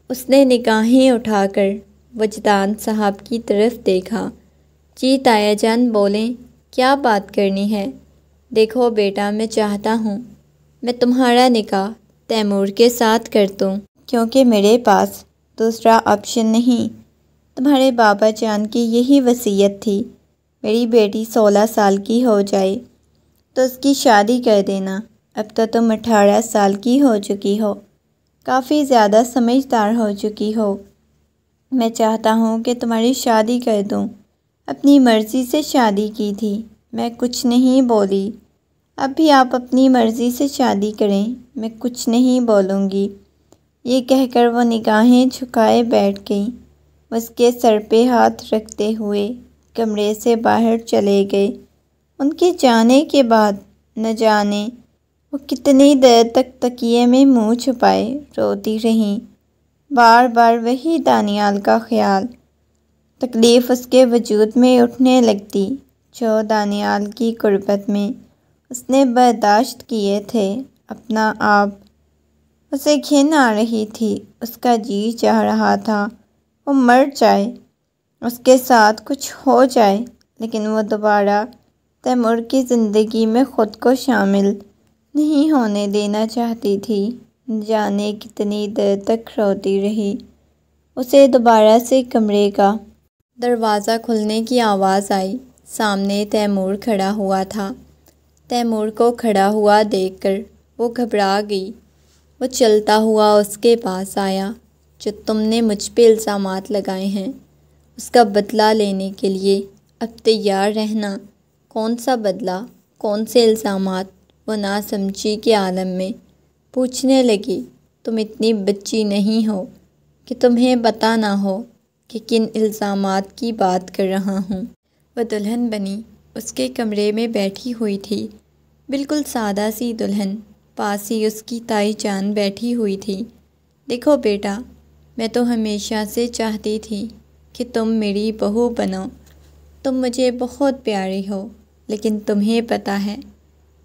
اس نے نگاہیں اٹھا کر وجدان صاحب کی طرف دیکھا۔ جی تایا جان، بولیں، کیا بات کرنی ہے؟ دیکھو بیٹا، میں چاہتا ہوں میں تمہارا نکاح تیمور کے ساتھ کر دوں، کیونکہ میرے پاس دوسرا آپشن نہیں۔ تمہارے بابا جان کی یہی وصیت تھی، میری بیٹی 16 سال کی ہو جائے تو اس کی شادی کر دینا۔ اب تو تم 18 سال کی ہو چکی ہو، کافی زیادہ سمجھدار ہو چکی ہو۔ میں چاہتا ہوں کہ تمہاری شادی کر دوں۔ اپنی مرضی سے شادی کی تھی، میں کچھ نہیں بولی۔ اب بھی آپ اپنی مرضی سے شادی کریں، میں کچھ نہیں بولوں گی۔ یہ کہہ کر وہ نگاہیں جھکائے بیٹھ گئی۔ اس کے سر پہ ہاتھ رکھتے ہوئے کمرے سے باہر چلے گئے۔ ان کے جانے کے بعد نہ جانے وہ کتنی دیر تک تکیے میں منہ چھپائے روتی رہیں۔ بار بار وہی دانیال کا خیال۔ تکلیف اس کے وجود میں اٹھنے لگتی جو دانیال کی قربت میں اس نے برداشت کیے تھے۔ اپنا آپ اسے گھن آ رہی تھی۔ اس کا جی چاہ رہا تھا وہ مر جائے، اس کے ساتھ کچھ ہو جائے، لیکن وہ دوبارہ تیمور کی زندگی میں خود کو شامل نہیں ہونے دینا چاہتی تھی۔ جانے کتنی دیر تک روتی رہی۔ اسے دوبارہ سے کمرے کا دروازہ کھلنے کی آواز آئی۔ سامنے تیمور کھڑا ہوا تھا۔ تیمور کو کھڑا ہوا دیکھ کر وہ گھبرا گئی۔ وہ چلتا ہوا اس کے پاس آیا۔ جو تم نے مجھ پہ الزامات لگائے ہیں، اس کا بدلہ لینے کے لیے اب تیار رہنا۔ کون سا بدلہ؟ کون سے الزامات؟ وہ ناسمجھی کے عالم میں پوچھنے لگی۔ تم اتنی بچی نہیں ہو کہ تمہیں پتہ نہ ہو کہ کن الزامات کی بات کر رہا ہوں۔ وہ دلہن بنی اس کے کمرے میں بیٹھی ہوئی تھی، بالکل سادہ سی دلہن۔ پاس ہی اس کی تائی جان بیٹھی ہوئی تھی۔ دیکھو بیٹا، میں تو ہمیشہ سے چاہتی تھی کہ تم میری بہو بنو۔ تم مجھے بہت پیاری ہو، لیکن تمہیں پتہ ہے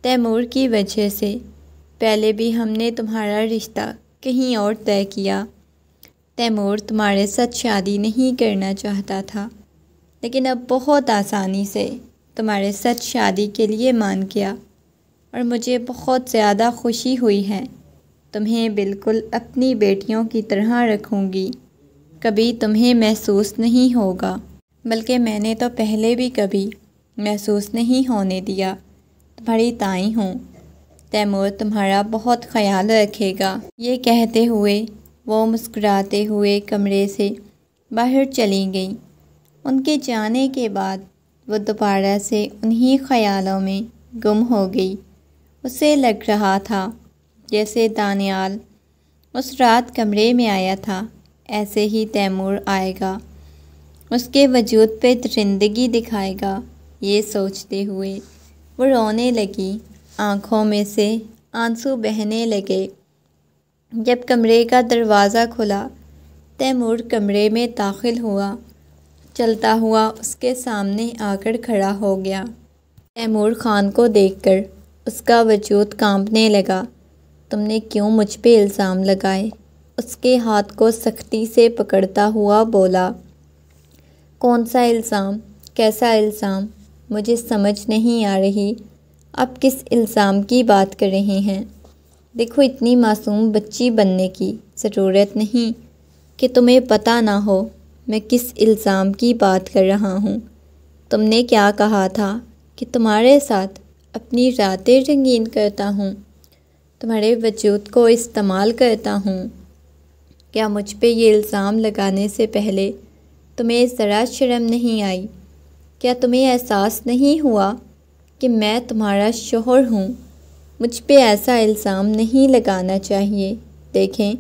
تیمور کی وجہ سے پہلے بھی ہم نے تمہارا رشتہ کہیں اور طے کیا۔ تیمور تمہارے ساتھ شادی نہیں کرنا چاہتا تھا، لیکن اب بہت آسانی سے تمہارے ساتھ شادی کے لیے مان گیا، اور مجھے بہت زیادہ خوشی ہوئی ہے۔ تمہیں بالکل اپنی بیٹیوں کی طرح رکھوں گی، کبھی تمہیں محسوس نہیں ہوگا، بلکہ میں نے تو پہلے بھی کبھی محسوس نہیں ہونے دیا۔ تمہاری تائیں ہوں، تیمور تمہارا بہت خیال رکھے گا۔ یہ کہتے ہوئے وہ مسکراتے ہوئے کمرے سے باہر چلی گئیں۔ ان کے جانے کے بعد وہ دوبارہ سے انہی خیالوں میں گم ہو گئی۔ اسے لگ رہا تھا جیسے دانیال اس رات کمرے میں آیا تھا، ایسے ہی تیمور آئے گا، اس کے وجود پہ درندگی دکھائے گا۔ یہ سوچتے ہوئے وہ رونے لگی، آنکھوں میں سے آنسو بہنے لگے۔ جب کمرے کا دروازہ کھلا، تیمور کمرے میں داخل ہوا، چلتا ہوا اس کے سامنے آ کر کھڑا ہو گیا۔ تیمور خان کو دیکھ کر اس کا وجود کانپنے لگا۔ تم نے کیوں مجھ پہ الزام لگائے؟ اس کے ہاتھ کو سختی سے پکڑتا ہوا بولا۔ کون سا الزام؟ کیسا الزام؟ مجھے سمجھ نہیں آ رہی آپ کس الزام کی بات کر رہے ہیں۔ دیکھو، اتنی معصوم بچی بننے کی ضرورت نہیں کہ تمہیں پتہ نہ ہو میں کس الزام کی بات کر رہا ہوں۔ تم نے کیا کہا تھا کہ تمہارے ساتھ اپنی راتیں رنگین کرتا ہوں، تمہارے وجود کو استعمال کرتا ہوں۔ کیا مجھ پہ یہ الزام لگانے سے پہلے تمہیں ذرا شرم نہیں آئی؟ کیا تمہیں احساس نہیں ہوا کہ میں تمہارا شوہر ہوں؟ مجھ پہ ایسا الزام نہیں لگانا چاہیے۔ دیکھیں،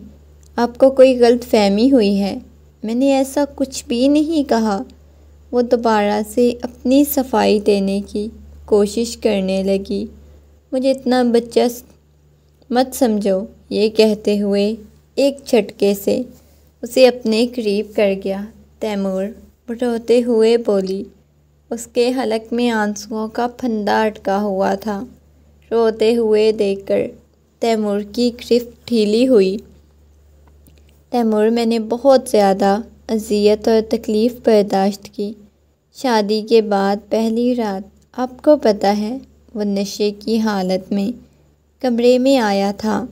آپ کو کوئی غلط فہمی ہوئی ہے، میں نے ایسا کچھ بھی نہیں کہا۔ وہ دوبارہ سے اپنی صفائی دینے کی کوشش کرنے لگی۔ مجھے اتنا بچہ مت سمجھو، یہ کہتے ہوئے ایک جھٹکے سے اسے اپنے قریب کر گیا۔ تیمور روتے ہوئے بولی۔ اس کے حلق میں آنسوؤں کا پھندا اٹکا ہوا تھا۔ روتے ہوئے دیکھ کر تیمور کی گرفت ڈھیلی ہوئی۔ تیمور، میں نے بہت زیادہ اذیت اور تکلیف برداشت کی۔ شادی کے بعد پہلی رات آپ کو پتہ ہے وہ نشے کی حالت میں کمرے میں آیا تھا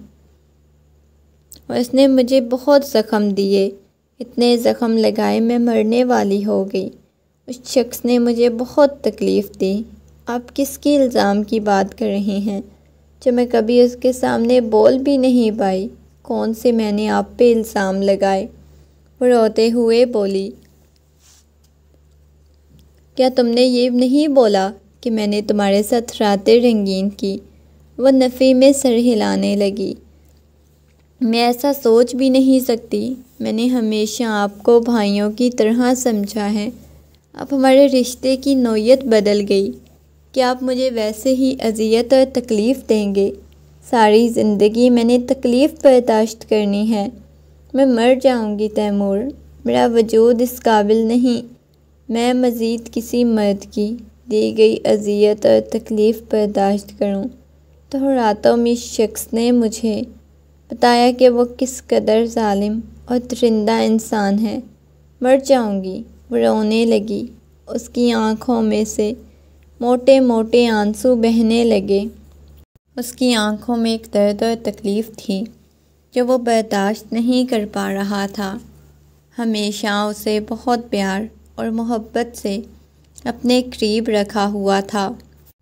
اور اس نے مجھے بہت زخم دیے، اتنے زخم لگائے میں مرنے والی ہو گئی۔ اس شخص نے مجھے بہت تکلیف دی۔ آپ کس کی الزام کی بات کر رہے ہیں جو میں کبھی اس کے سامنے بول بھی نہیں پائی؟ کون سے میں نے آپ پہ الزام لگائے؟ وہ روتے ہوئے بولی۔ کیا تم نے یہ نہیں بولا کہ میں نے تمہارے ساتھ راتیں رنگین کی؟ وہ نفی میں سر ہلانے لگی۔ میں ایسا سوچ بھی نہیں سکتی۔ میں نے ہمیشہ آپ کو بھائیوں کی طرح سمجھا ہے۔ اب ہمارے رشتے کی نوعیت بدل گئی۔ کیا آپ مجھے ویسے ہی اذیت اور تکلیف دیں گے؟ ساری زندگی میں نے تکلیف برداشت کرنی ہے۔ میں مر جاؤں گی تیمور، میرا وجود اس قابل نہیں میں مزید کسی مرد کی دی گئی اذیت اور تکلیف برداشت کروں۔ تو راتوں میں اس شخص نے مجھے بتایا کہ وہ کس قدر ظالم اور درندہ انسان ہے۔ مر جاؤں گی۔ وہ رونے لگی۔ اس کی آنکھوں میں سے موٹے موٹے آنسو بہنے لگے۔ اس کی آنکھوں میں ایک درد اور تکلیف تھی جو وہ برداشت نہیں کر پا رہا تھا۔ ہمیشہ اسے بہت پیار اور محبت سے اپنے قریب رکھا ہوا تھا۔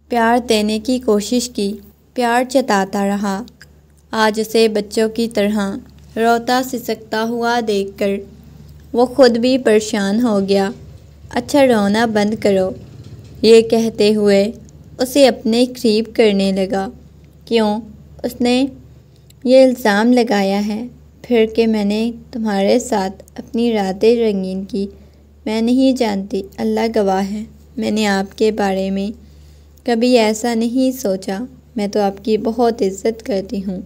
پیار دینے کی کوشش کی، پیار جتاتا رہا۔ آج اسے بچوں کی طرح روتا سسکتا ہوا دیکھ کر وہ خود بھی پریشان ہو گیا۔ اچھا، رونا بند کرو، یہ کہتے ہوئے اسے اپنے قریب کرنے لگا۔ کیوں؟ اس نے یہ الزام لگایا ہے پھر کہ میں نے تمہارے ساتھ اپنی راتیں رنگین کی۔ میں نہیں جانتی، اللہ گواہ ہے، میں نے آپ کے بارے میں کبھی ایسا نہیں سوچا۔ میں تو آپ کی بہت عزت کرتی ہوں،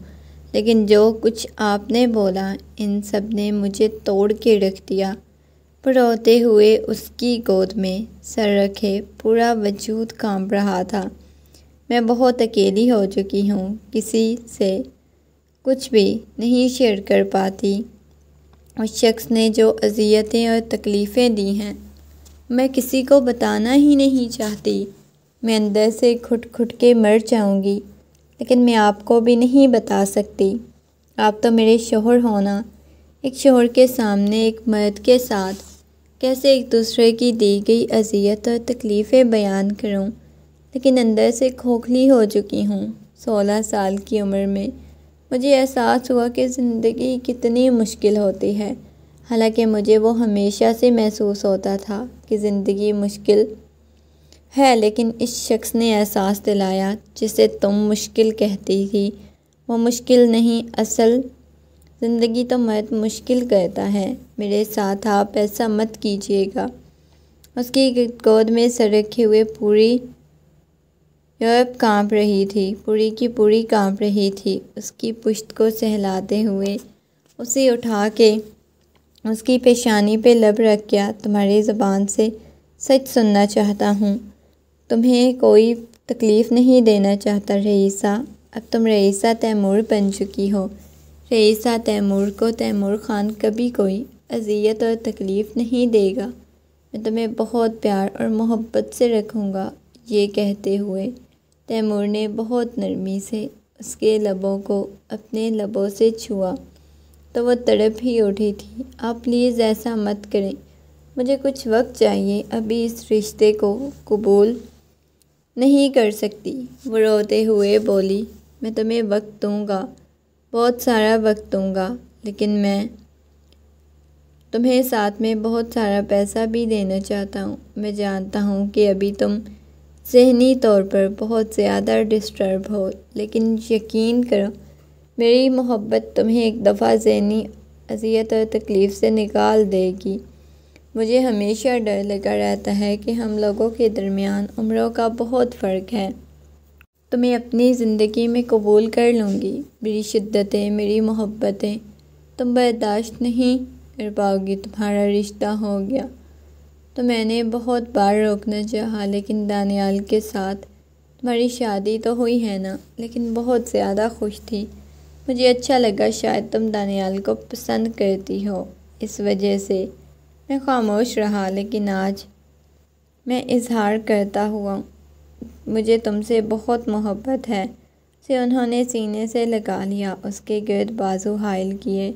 لیکن جو کچھ آپ نے بولا ان سب نے مجھے توڑ کے رکھ دیا۔ روتے ہوئے اس کی گود میں سر رکھے پورا وجود کانپ رہا تھا۔ میں بہت اکیلی ہو چکی ہوں، کسی سے کچھ بھی نہیں شیئر کر پاتی۔ اس شخص نے جو اذیتیں اور تکلیفیں دی ہیں میں کسی کو بتانا ہی نہیں چاہتی۔ میں اندر سے گھٹ گھٹ کے مر جاؤں گی، لیکن میں آپ کو بھی نہیں بتا سکتی۔ آپ تو میرے شوہر ہونا، ایک شوہر کے سامنے ایک مرد کے ساتھ کیسے ایک دوسرے کی دی گئی اذیت اور تکلیفیں بیان کروں، لیکن اندر سے کھوکھلی ہو چکی ہوں۔ 16 سال کی عمر میں مجھے احساس ہوا کہ زندگی کتنی مشکل ہوتی ہے، حالانکہ مجھے وہ ہمیشہ سے محسوس ہوتا تھا کہ زندگی مشکل ہے، لیکن اس شخص نے احساس دلایا جسے تم مشکل کہتی تھی وہ مشکل نہیں، اصل زندگی تو مرد مشکل کرتا ہے۔ میرے ساتھ آپ ایسا مت کیجیے گا۔ اس کی گود میں سر رکھے ہوئے پوری یورپ کانپ رہی تھی، پوری کی پوری کانپ رہی تھی۔ اس کی پشت کو سہلاتے ہوئے اسے اٹھا کے اس کی پیشانی پہ لب رکھ گیا۔ تمہاری زبان سے سچ سننا چاہتا ہوں، تمہیں کوئی تکلیف نہیں دینا چاہتا رئیسہ۔ اب تم رئیسہ تیمور بن چکی ہو۔ رئیسہ تیمور کو تیمور خان کبھی کوئی اذیت اور تکلیف نہیں دے گا۔ میں تمہیں بہت پیار اور محبت سے رکھوں گا۔ یہ کہتے ہوئے تیمور نے بہت نرمی سے اس کے لبوں کو اپنے لبوں سے چھوا تو وہ تڑپ ہی اٹھی تھی۔ آپ پلیز ایسا مت کریں، مجھے کچھ وقت چاہیے، ابھی اس رشتے کو قبول نہیں کر سکتی۔ وہ روتے ہوئے بولی، میں تمہیں وقت دوں گا، بہت سارا وقت دوں گا، لیکن میں تمہیں ساتھ میں بہت سارا پیسہ بھی دینا چاہتا ہوں۔ میں جانتا ہوں کہ ابھی تم ذہنی طور پر بہت زیادہ ڈسٹرب ہو، لیکن یقین کرو میری محبت تمہیں ایک دفعہ ذہنی اذیت اور تکلیف سے نکال دے گی۔ مجھے ہمیشہ ڈر لگا رہتا ہے کہ ہم لوگوں کے درمیان عمروں کا بہت فرق ہے۔ تمہیں اپنی زندگی میں قبول کر لوں گی، میری شدتیں، میری محبتیں تم برداشت نہیں کر پاؤ گی۔ تمہارا رشتہ ہو گیا تو میں نے بہت بار روکنا چاہا، لیکن دانیال کے ساتھ تمہاری شادی تو ہوئی ہے نا، لیکن بہت زیادہ خوش تھی۔ مجھے اچھا لگا، شاید تم دانیال کو پسند کرتی ہو، اس وجہ سے میں خاموش رہا، لیکن آج میں اظہار کرتا ہوا مجھے تم سے بہت محبت ہے۔ اسے انہوں نے سینے سے لگا لیا، اس کے گرد بازو حائل کیے،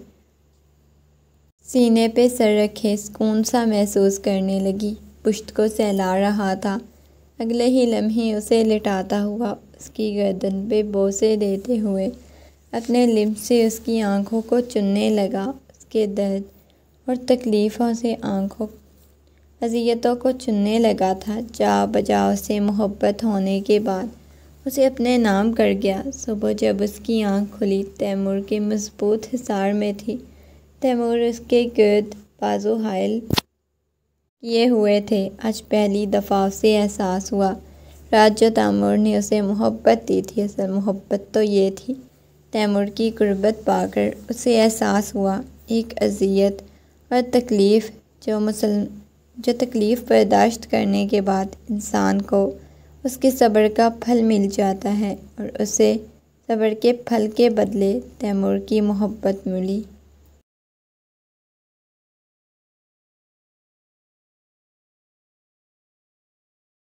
سینے پہ سر رکھے سکون سا محسوس کرنے لگی۔ پشت کو سہلا رہا تھا، اگلے ہی لمحے اسے لٹاتا ہوا اس کی گردن پہ بوسے دیتے ہوئے اپنے لب سے اس کی آنکھوں کو چننے لگا۔ اس کے درد اور تکلیفوں سے آنکھوں اذیتوں کو چننے لگا تھا۔ جا بجا اسے محبت ہونے کے بعد اسے اپنے نام کر گیا۔ صبح جب اس کی آنکھ کھلی تیمور کے مضبوط حصار میں تھی۔ تیمور اس کے گرد بازو حائل کیے ہوئے تھے۔ آج پہلی دفعہ اسے احساس ہوا رات جو تیمور نے اسے محبت دی تھی، اصل محبت تو یہ تھی۔ تیمور کی قربت پا کر اسے احساس ہوا ایک اذیت اور تکلیف جو تکلیف برداشت کرنے کے بعد انسان کو اس کے صبر کا پھل مل جاتا ہے، اور اسے صبر کے پھل کے بدلے تیمور کی محبت ملی۔